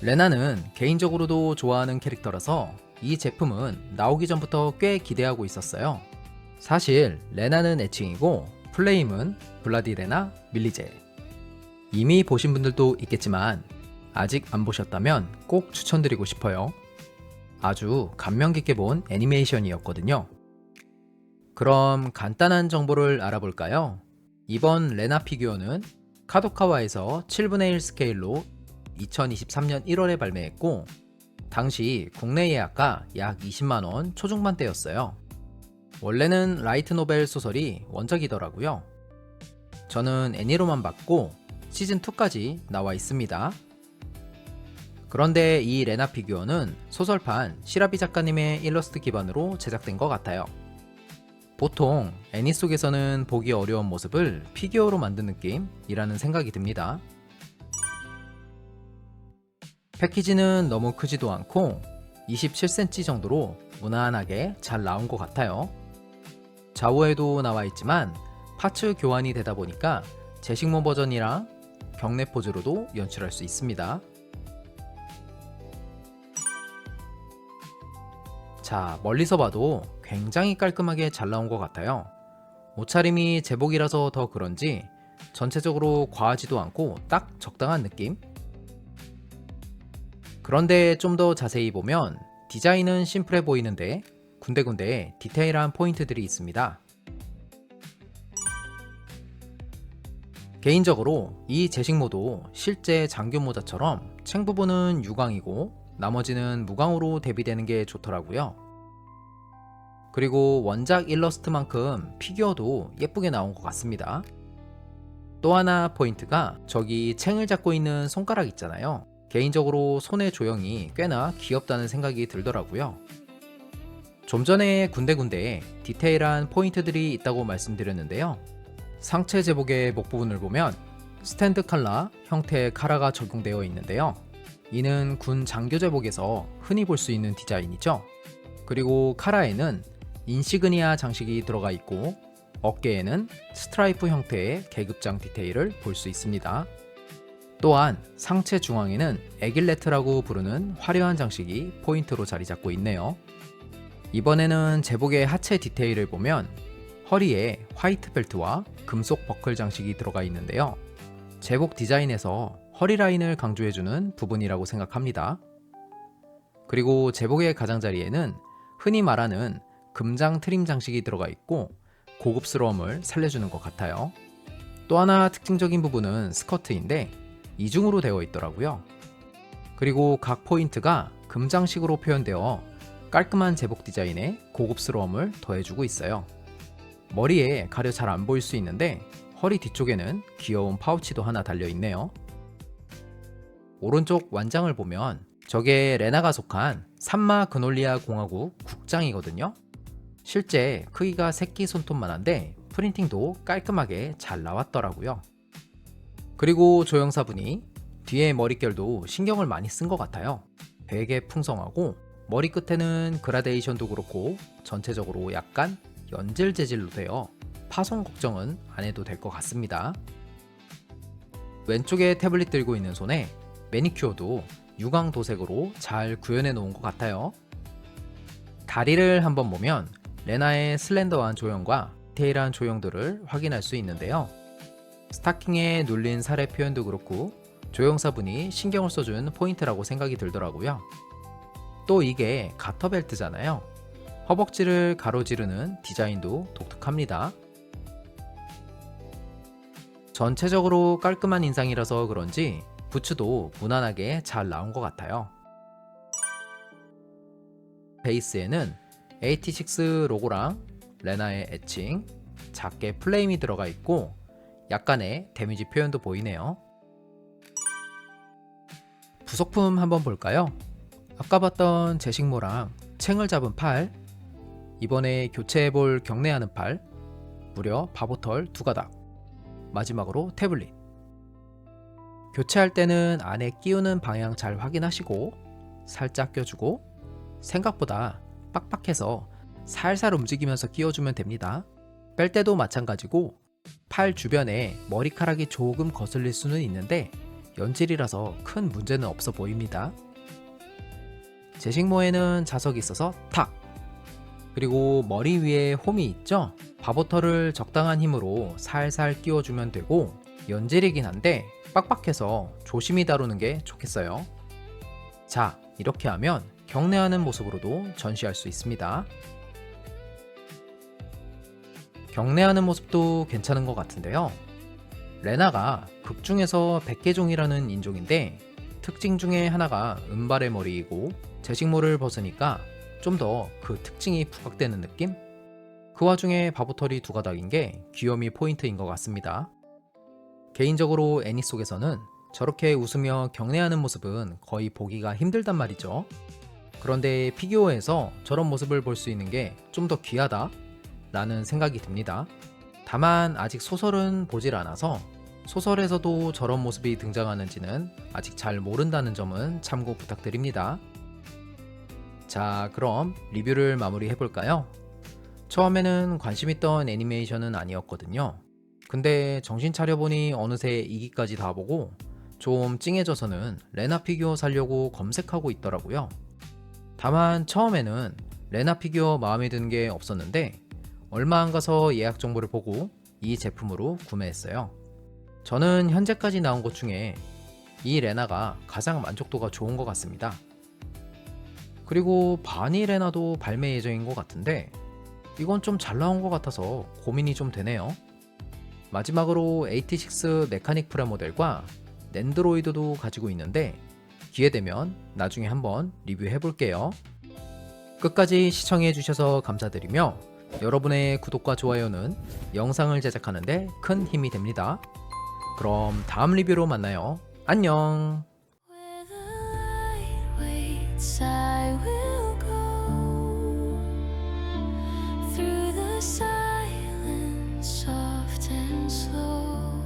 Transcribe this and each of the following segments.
레나는 개인적으로도 좋아하는 캐릭터라서 이 제품은 나오기 전부터 꽤 기대하고 있었어요. 사실 레나는 애칭이고 플레임은 블라디 레나 밀리제. 이미 보신 분들도 있겠지만 아직 안 보셨다면 꼭 추천드리고 싶어요. 아주 감명 깊게 본 애니메이션이었거든요. 그럼 간단한 정보를 알아볼까요? 이번 레나 피규어는 카도카와에서 7분의 1 스케일로 2023년 1월에 발매했고 당시 국내 예약가 약 20만원 초중반대였어요. 원래는 라이트 노벨 소설이 원작이더라고요. 저는 애니로만 봤고 시즌2까지 나와 있습니다. 그런데 이 레나 피규어는 소설판 시라비 작가님의 일러스트 기반으로 제작된 것 같아요. 보통 애니 속에서는 보기 어려운 모습을 피규어로 만든 느낌이라는 생각이 듭니다. 패키지는 너무 크지도 않고 27cm 정도로 무난하게 잘 나온 것 같아요. 좌우에도 나와 있지만 파츠 교환이 되다 보니까 제식모 버전이랑 경내 포즈로도 연출할 수 있습니다. 자, 멀리서 봐도 굉장히 깔끔하게 잘 나온 것 같아요. 옷차림이 제복이라서 더 그런지 전체적으로 과하지도 않고 딱 적당한 느낌? 그런데 좀 더 자세히 보면 디자인은 심플해 보이는데 군데군데 디테일한 포인트들이 있습니다. 개인적으로 이 제식모도 실제 장교 모자처럼 챙 부분은 유광이고 나머지는 무광으로 대비되는 게 좋더라고요. 그리고 원작 일러스트만큼 피규어도 예쁘게 나온 것 같습니다. 또 하나 포인트가 저기 챙을 잡고 있는 손가락 있잖아요. 개인적으로 손의 조형이 꽤나 귀엽다는 생각이 들더라고요. 좀 전에 군데군데 디테일한 포인트들이 있다고 말씀드렸는데요. 상체 제복의 목 부분을 보면 스탠드 칼라 형태의 카라가 적용되어 있는데요. 이는 군 장교 제복에서 흔히 볼 수 있는 디자인이죠. 그리고 카라에는 인시그니아 장식이 들어가 있고 어깨에는 스트라이프 형태의 계급장 디테일을 볼 수 있습니다. 또한 상체 중앙에는 에길레트라고 부르는 화려한 장식이 포인트로 자리 잡고 있네요. 이번에는 제복의 하체 디테일을 보면 허리에 화이트 벨트와 금속 버클 장식이 들어가 있는데요. 제복 디자인에서 허리 라인을 강조해주는 부분이라고 생각합니다. 그리고 제복의 가장자리에는 흔히 말하는 금장 트림 장식이 들어가 있고 고급스러움을 살려주는 것 같아요. 또 하나 특징적인 부분은 스커트인데 이중으로 되어 있더라고요. 그리고 각 포인트가 금장식으로 표현되어 깔끔한 제복 디자인에 고급스러움을 더해주고 있어요. 머리에 가려 잘 안 보일 수 있는데 허리 뒤쪽에는 귀여운 파우치도 하나 달려있네요. 오른쪽 완장을 보면 저게 레나가 속한 산마 그놀리아 공화국 국장이거든요. 실제 크기가 새끼 손톱만 한데 프린팅도 깔끔하게 잘 나왔더라고요. 그리고 조형사분이 뒤에 머릿결도 신경을 많이 쓴 것 같아요. 되게 풍성하고 머리 끝에는 그라데이션도 그렇고 전체적으로 약간 연질 재질로 되어 파손 걱정은 안 해도 될 것 같습니다. 왼쪽에 태블릿 들고 있는 손에 매니큐어도 유광 도색으로 잘 구현해 놓은 것 같아요. 다리를 한번 보면 레나의 슬렌더한 조형과 디테일한 조형들을 확인할 수 있는데요. 스타킹에 눌린 살의 표현도 그렇고 조형사분이 신경을 써준 포인트라고 생각이 들더라고요. 또 이게 가터벨트잖아요. 허벅지를 가로지르는 디자인도 독특합니다. 전체적으로 깔끔한 인상이라서 그런지 부츠도 무난하게 잘 나온 것 같아요. 베이스에는 AT6 로고랑 레나의 애칭, 작게 플레임이 들어가 있고 약간의 데미지 표현도 보이네요. 부속품 한번 볼까요? 아까 봤던 제식모랑 챙을 잡은 팔, 이번에 교체해볼 경례하는 팔, 무려 바보털 2가닥, 마지막으로 태블릿. 교체할 때는 안에 끼우는 방향 잘 확인하시고 살짝 껴주고 생각보다 빡빡해서 살살 움직이면서 끼워주면 됩니다. 뺄 때도 마찬가지고 팔 주변에 머리카락이 조금 거슬릴 수는 있는데 연질이라서 큰 문제는 없어 보입니다. 제식모에는 자석이 있어서 탁! 그리고 머리 위에 홈이 있죠? 바보털을 적당한 힘으로 살살 끼워주면 되고, 연질이긴 한데 빡빡해서 조심히 다루는 게 좋겠어요. 자, 이렇게 하면 경례하는 모습으로도 전시할 수 있습니다. 경례하는 모습도 괜찮은 것 같은데요. 레나가 극중에서 백계종이라는 인종인데 특징 중에 하나가 은발의 머리이고 제식모를 벗으니까 좀 더 그 특징이 부각되는 느낌? 그 와중에 바보털이 두 가닥인 게 귀요미 포인트인 것 같습니다. 개인적으로 애니 속에서는 저렇게 웃으며 경례하는 모습은 거의 보기가 힘들단 말이죠. 그런데 피규어에서 저런 모습을 볼 수 있는 게 좀 더 귀하다 라는 생각이 듭니다. 다만 아직 소설은 보질 않아서 소설에서도 저런 모습이 등장하는지는 아직 잘 모른다는 점은 참고 부탁드립니다. 자, 그럼 리뷰를 마무리해 볼까요? 처음에는 관심 있던 애니메이션은 아니었거든요. 근데 정신 차려보니 어느새 2기까지 다 보고 좀 찡해져서는 레나 피규어 사려고 검색하고 있더라고요. 다만 처음에는 레나 피규어 마음에 드는 게 없었는데 얼마 안 가서 예약 정보를 보고 이 제품으로 구매했어요. 저는 현재까지 나온 것 중에 이 레나가 가장 만족도가 좋은 것 같습니다. 그리고 바니 레나도 발매 예정인 것 같은데 이건 좀 잘 나온 것 같아서 고민이 좀 되네요. 마지막으로 86 메카닉 프라모델과 낸드로이드도 가지고 있는데 기회되면 나중에 한번 리뷰해 볼게요. 끝까지 시청해 주셔서 감사드리며 여러분의 구독과 좋아요는 영상을 제작하는데 큰 힘이 됩니다. 그럼 다음 리뷰로 만나요. 안녕. Where the light waits, I will go through the silence, soft and slow.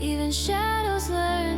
Even shadows learn